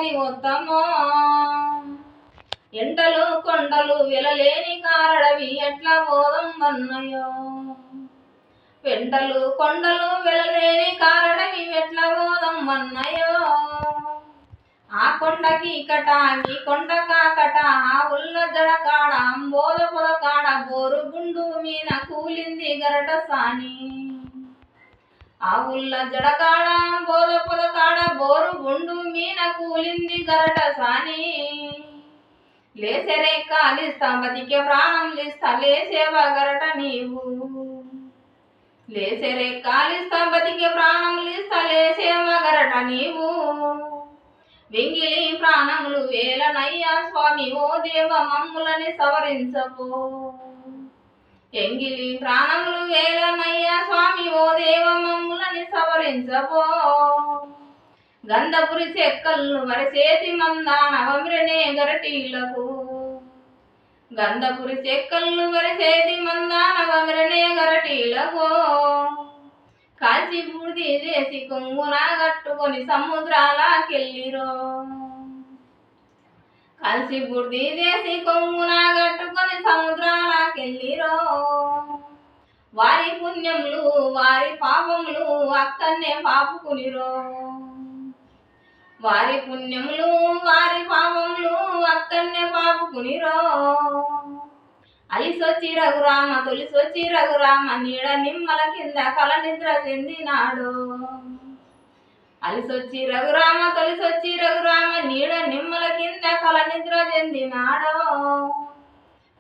ఎక్కని వద్దమో ఎంటలు కొండలు వెలలేని కారడవి ఎట్లా పోదం వన్నయో పెంటలు కొండలు వెలలేని కారడవి ఎట్లా పోదం వన్నయో ఆ కొండకి కట ఈ కొండ కాకట ఆ ఉల్ల జడకాడ అంబోద పొదకాడ బోరు గుండు మీన కూలింది గరట సాని ఆ ఉల్ల జడకాడ అంబోద పొదకాడ బోరు గుండు మీన కూలింది గరట సాని లేసరే కాలిస్తా బతికే ప్రాణం లిస్తా లేసేవ గరట నీవు లేసరే కాలిస్తా బతికే ప్రాణం లిస్తా లేసేవ గరట నీవు వెంగిలి ప్రాణములు వేలనయ్యా స్వామి ఓ దేవ మమ్ములని సవరించపో ఎంగిలి ప్రాణములు వేలనయ్యా స్వామి ఓ దేవ మమ్ములని సవరించపో గంధపురి చెక్కలను వరసేతి మందాన వమిరనే గరటీలకు గంధపురి చెక్కలను వరసేతి మందాన వమిరనే గరటీలకు కాల్చి బూడిది చేసి కొంగున కట్టుకొని సముద్రాలకెళ్ళిరో కాల్చి బూడిది చేసి కొంగున కట్టుకొని సముద్రాలకెళ్ళిరో వారి పుణ్యములు వారి పాపములు అక్కన్నే పాపుకునిరో వారి పుణ్యములు వారి పాపములు అక్కన్నే పాపుకునిరో అలిసొచ్చి రఘురామ తొలిసొచ్చి రఘురామ నీడ నిమ్మల కింద కల నిద్ర చెందినాడు అలిసొచ్చి రఘురామ తొలిసొచ్చి రఘురామ నీడ నిమ్మల కింద కల నిద్ర చెందినాడు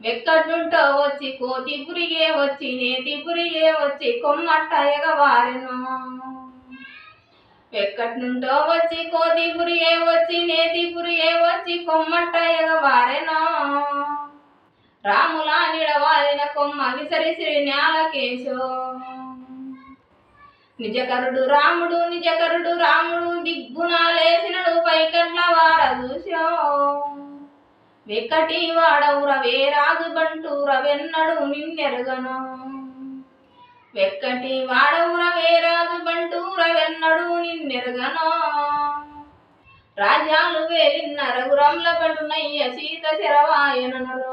వెక్కడుంటో వచ్చి కోతి పురిగే వచ్చి నేతి పురిగే వచ్చి కొమ్మట్ట ఎగవారెను వెక్కట్నుంటో వచ్చి కోతి పురిగే వచ్చి నేతి పురిగే వచ్చి కొమ్మట్ట ఎగవారెను రాములా నిడవాలిన కొమ్మ విసరిసిరి న్యాలకేశో నిజకరుడు రాముడు దిగ్గునాలేసినడు పైకట్ల వార చూసో వెక్కటి వాడవుర వేరాజు బంటూర వెన్నడు నిన్నెరగను వెక్కటి వాడవుర వేరాజు బంటూర వెన్నడు నిన్నెరగను రాజ్యాలు వేలిన్న రఘురాముల పడునయ్య సీత శరవాయనరు